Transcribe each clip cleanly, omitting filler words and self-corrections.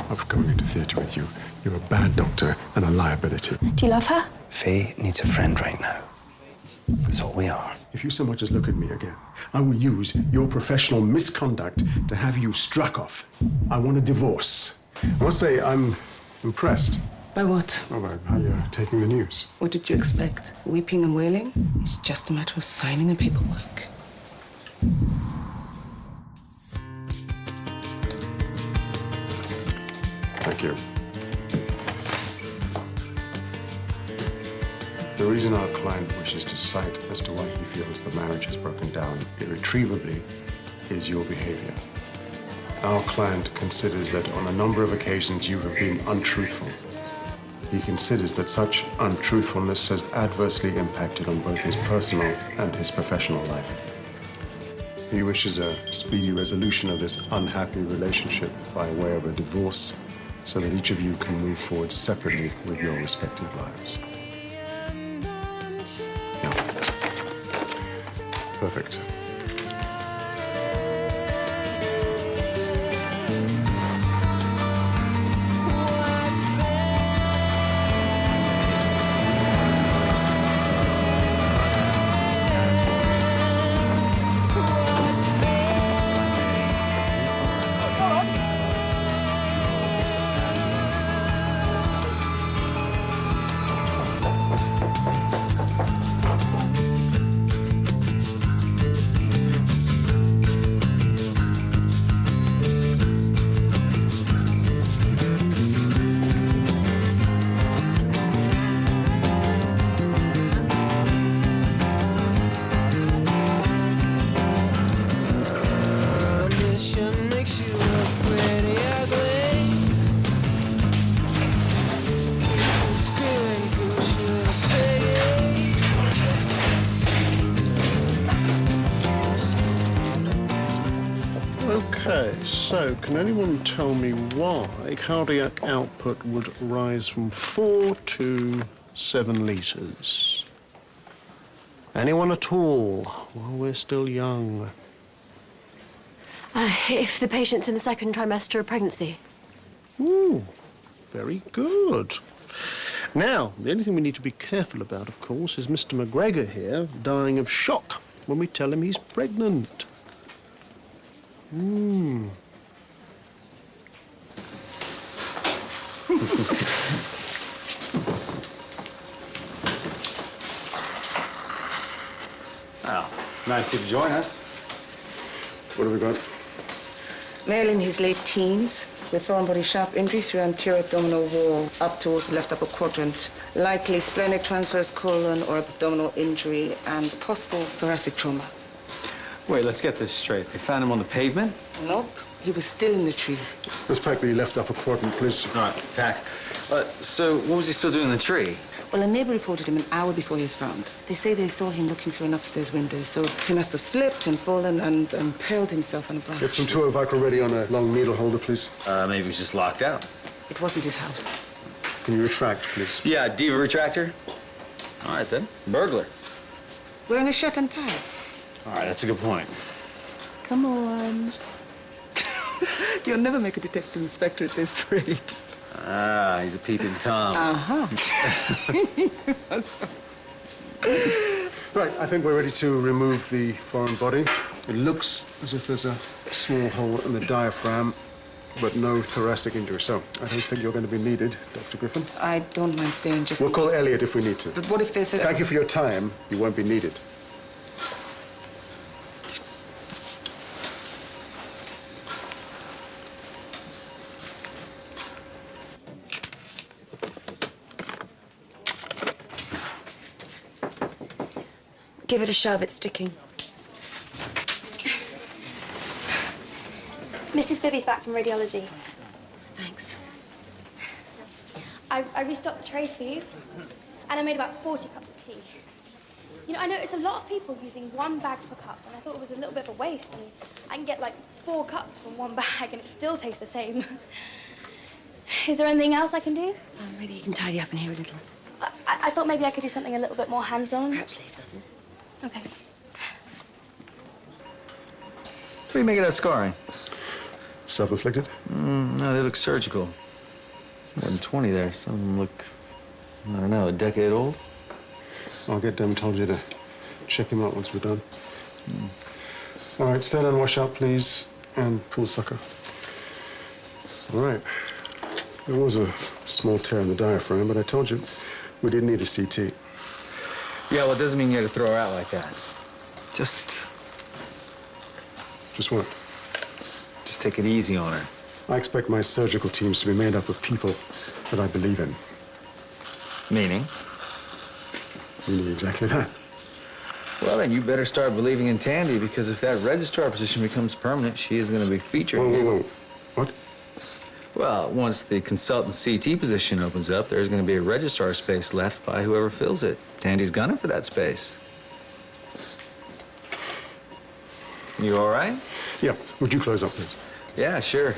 Of going into theatre with you. You're a bad doctor and a liability. Do you love her? Faye needs a friend right now. That's all we are. If you so much as look at me again, I will use your professional misconduct to have you struck off. I want a divorce. I must say, I'm impressed. By what? Oh, by how you're taking the news. What did you expect? Weeping and wailing? It's just a matter of signing the paperwork. Thank you. The reason our client wishes to cite as to why he feels the marriage has broken down irretrievably is your behavior. Our client considers that on a number of occasions you have been untruthful. He considers that such untruthfulness has adversely impacted on both his personal and his professional life. He wishes a speedy resolution of this unhappy relationship by way of a divorce, so that each of you can move forward separately with your respective lives. Yeah. Perfect. Okay, so can anyone tell me why cardiac output would rise from 4 to 7 litres? Anyone at all? While we're still young. If the patient's in the second trimester of pregnancy. Ooh, very good. Now, the only thing we need to be careful about, of course, is Mr. McGregor here dying of shock when we tell him he's pregnant. Oh, nice of you to join us. What have we got? Male in his late teens, with foreign body sharp injury through anterior abdominal wall up towards the left upper quadrant. Likely splenic transverse colon or abdominal injury and possible thoracic trauma. Wait, let's get this straight. They found him on the pavement? Nope, he was still in the tree. Let's pack the left upper quadrant, please. All right, packed. So what was he still doing in the tree? Well, a neighbor reported him an hour before he was found. They say they saw him looking through an upstairs window, so he must have slipped and fallen and impaled himself on a branch. Get some tour Vicryl ready on a long needle holder, please. Maybe he was just locked out. It wasn't his house. Can you retract, please? Yeah, Diva retractor. All right, then. Burglar. Wearing a shirt and tie. All right, that's a good point. Come on. You'll never make a detective inspector at this rate. Ah, he's a peeping Tom. Uh-huh. Right, I think we're ready to remove the foreign body. It looks as if there's a small hole in the diaphragm, but no thoracic injury. So I don't think you're going to be needed, Dr. Griffin. I don't mind staying just... We'll call Elliot if we need to. But what if there's a... Thank you for your time. You won't be needed. Give it a shove, it's sticking. Mrs. Bibby's back from radiology. Thanks. I restocked the trays for you, and I made about 40 cups of tea. You know, I noticed a lot of people using one bag per cup, and I thought it was a little bit of a waste. I mean, I can get like 4 cups from one bag, and it still tastes the same. Is there anything else I can do? Maybe you can tidy up in here a little. I thought maybe I could do something a little bit more hands-on. Perhaps later. Okay. What do you make of that scarring? Self-inflicted? No, they look surgical. There's more than 20 there. Some of them look, I don't know, a decade old. I'll get dermatology to check him out once we're done. All right, stand and wash out, please, and pull sucker. All right. There was a small tear in the diaphragm, but I told you we didn't need a CT. Yeah, well, it doesn't mean you have to throw her out like that. Just What? take it easy on her. I expect my surgical teams to be made up of people that I believe in. Meaning? Meaning exactly that. Well, then you better start believing in Thandie, because if that registrar position becomes permanent, she is going to be featured. Whoa. What? Well, once the consultant CT position opens up, there's going to be a registrar space left by whoever fills it. Thandie's gunning for that space. You all right? Yeah, would you close up, please? Yeah, sure.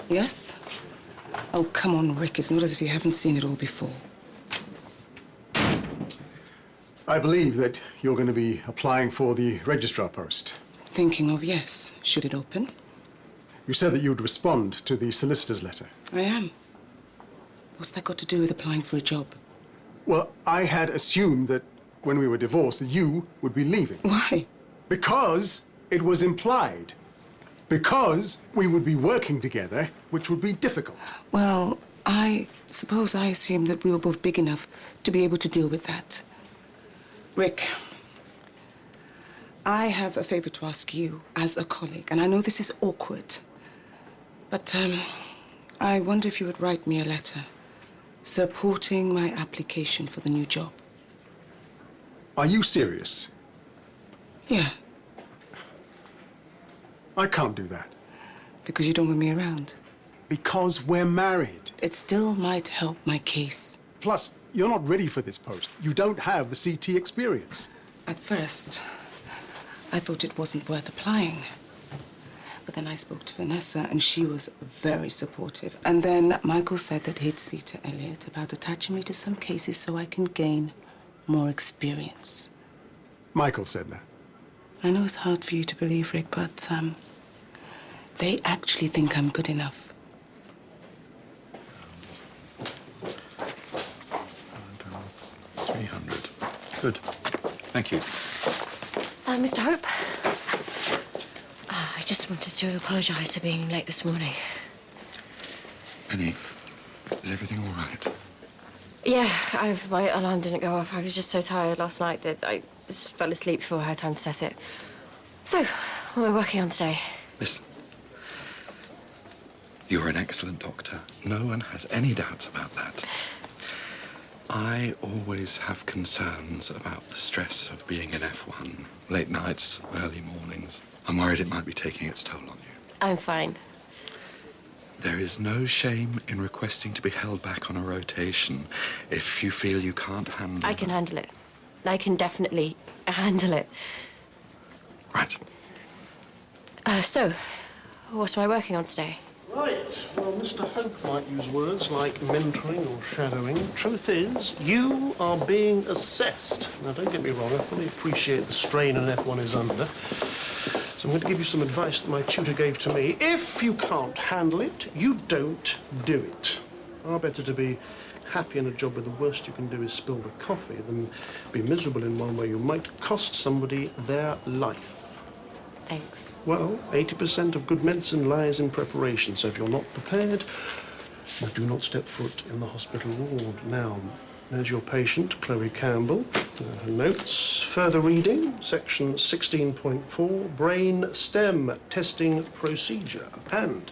Yes? Oh, come on, Rick. It's not as if you haven't seen it all before. I believe that you're going to be applying for the registrar post. Thinking of yes. Should it open? You said that you would respond to the solicitor's letter. I am. What's that got to do with applying for a job? Well, I had assumed that when we were divorced, that you would be leaving. Why? Because it was implied. Because we would be working together, which would be difficult. Well, I suppose I assumed that we were both big enough to be able to deal with that. Rick, I have a favor to ask you as a colleague, and I know this is awkward, but I wonder if you would write me a letter supporting my application for the new job. Are you serious? Yeah, I can't do that. because you don't want me around. Because we're married. It still might help my case. Plus, you're not ready for this post. You don't have the CT experience. At first, I thought it wasn't worth applying. But then I spoke to Vanessa, and she was very supportive. And then Michael said that he'd speak to Elliot about attaching me to some cases so I can gain more experience. Michael said that. I know it's hard for you to believe, Rick, but they actually think I'm good enough. $300. Good. Thank you. Mr. Hope? I just wanted to apologise for being late this morning. Penny, is everything all right? Yeah, my alarm didn't go off. I was just so tired last night that I just fell asleep before I had time to set it. So, what are we working on today? Listen, you're an excellent doctor. No one has any doubts about that. I always have concerns about the stress of being in F1. Late nights, early mornings. I'm worried it might be taking its toll on you. I'm fine. There is no shame in requesting to be held back on a rotation if you feel you can't handle I can handle it. I can definitely handle it. Right. So, what am I working on today? Right. Well, Mr. Hope might use words like mentoring or shadowing. Truth is, you are being assessed. Now, don't get me wrong, I fully appreciate the strain an F1 is under. So I'm going to give you some advice that my tutor gave to me. If you can't handle it, you don't do it. Far better to be happy in a job where the worst you can do is spill the coffee than be miserable in one where you might cost somebody their life. Thanks. Well, 80% of good medicine lies in preparation, so if you're not prepared, you do not step foot in the hospital ward. Now, there's your patient, Chloe Campbell. Her notes. Further reading, section 16.4, brain stem testing procedure. And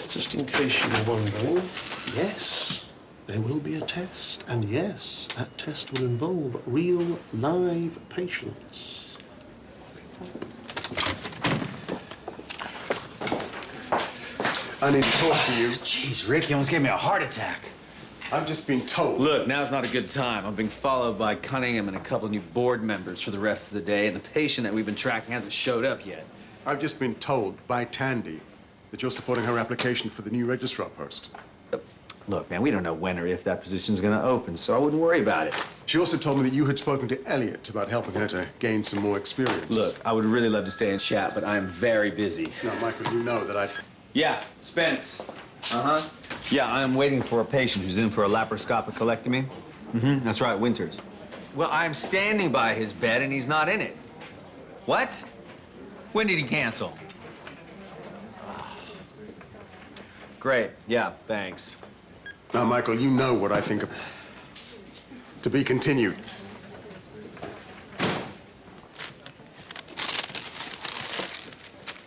Just in case you were wondering, yes, there will be a test. And yes, that test will involve real, live patients. I need to talk to you. Jeez, Rick, you almost gave me a heart attack. I've just been told. Look, now's not a good time. I'm being followed by Cunningham and a couple new board members for the rest of the day, and the patient that we've been tracking hasn't showed up yet. I've just been told by Thandie that you're supporting her application for the new registrar post. Look, man, we don't know when or if that position's gonna open, so I wouldn't worry about it. She also told me that you had spoken to Elliot about helping her to gain some more experience. Look, I would really love to stay and chat, but I am very busy. Now, Michael, you know that I... Yeah, Spence. Uh-huh. Yeah, I'm waiting for a patient who's in for a laparoscopic colectomy. Mm-hmm, that's right, Winters. Well, I'm standing by his bed and he's not in it. What? When did he cancel? Great, yeah, thanks. Now, Michael, you know what I think of... To be continued.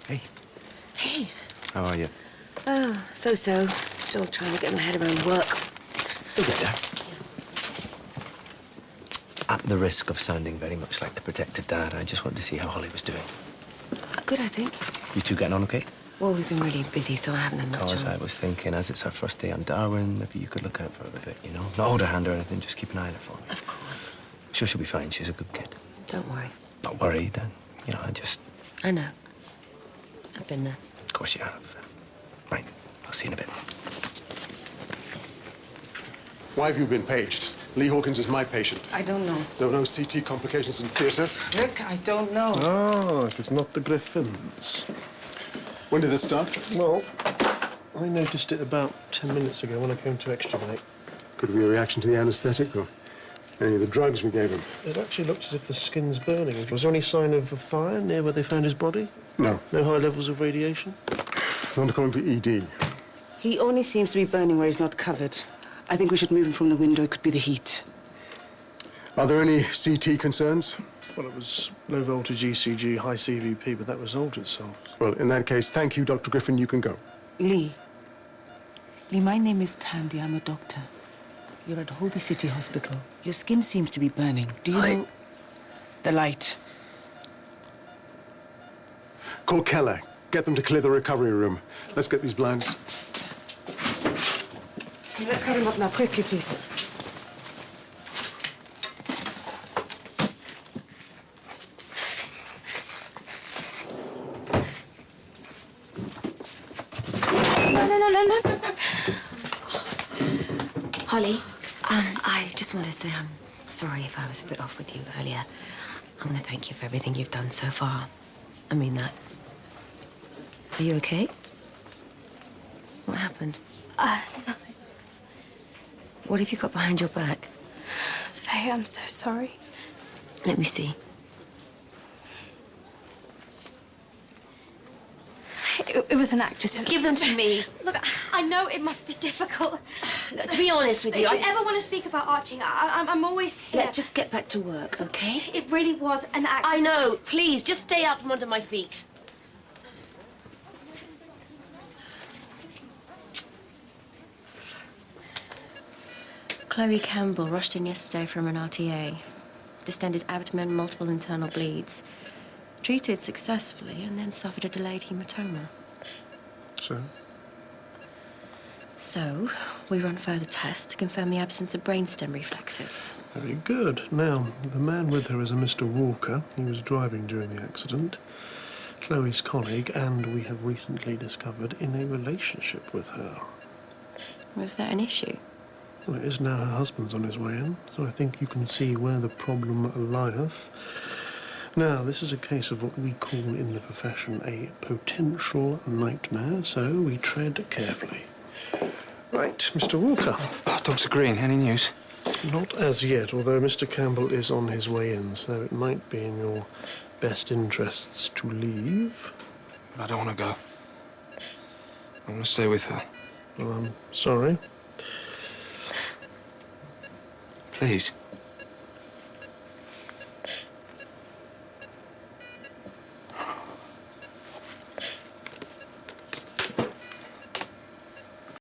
Hey. Hey. How are you? Oh, so-so. Still trying to get my head around work. You'll get there. At the risk of sounding very much like the protective dad, I just wanted to see how Holly was doing. Good, I think. You two getting on okay? Well, we've been really busy, so I haven't had much Because chance. I was thinking, as it's her first day on Darwin, maybe you could look out for her a bit, you know? Not hold her hand or anything, just keep an eye on her for me. Of course. I'm sure she'll be fine. She's a good kid. Don't worry. Not worried, then. You know, I know. I've been there. Of course you have. Right. I'll see you in a bit. Why have you been paged? Lee Hawkins is my patient. I don't know. There were no CT complications in theatre. Rick, I don't know. Ah, if it's not the Griffins. When did this start? Well, I noticed it about 10 minutes ago when I came to extubate. Could it be a reaction to the anaesthetic or any of the drugs we gave him? It actually looks as if the skin's burning. Was there any sign of a fire near where they found his body? No. No high levels of radiation? Not according to ED. He only seems to be burning where he's not covered. I think we should move him from the window. It could be the heat. Are there any CT concerns? Well, it was low voltage ECG, high CVP, but that resolved itself. Well, in that case, thank you, Dr. Griffin. You can go. Lee, my name is Thandie. I'm a doctor. You're at Holby City Hospital. Your skin seems to be burning. Do you know the light? Call Keller. Get them to clear the recovery room. Let's get these blinds. Let's get him up now, quickly, please. No. Holly, I just want to say I'm sorry if I was a bit off with you earlier. I want to thank you for everything you've done so far. I mean that. Are you okay? What happened? Nothing. What have you got behind your back? Faye, I'm so sorry. Let me see. It was an accident. Just give them to me. Look, I know it must be difficult. To be honest with If you, you ever want to speak about Archie, I'm always here. let's just get back to work, okay? It really was an accident. I know. Please, just stay out from under my feet. Chloe Campbell rushed in yesterday from an RTA. Distended abdomen, multiple internal bleeds. Treated successfully and then suffered a delayed hematoma. So, we run further tests to confirm the absence of brainstem reflexes. Very good. Now, the man with her is a Mr. Walker. He was driving during the accident. Chloe's colleague, and we have recently discovered in a relationship with her. Was that an issue? Well, it is now her husband's on his way in, so I think you can see where the problem lieth. Now, this is a case of what we call in the profession a potential nightmare, so we tread carefully. Right, Mr. Walker. Oh, Dr. Green, any news? Not as yet, although Mr. Campbell is on his way in, so it might be in your best interests to leave. But I don't want to go. I want to stay with her. Well, I'm sorry. Please.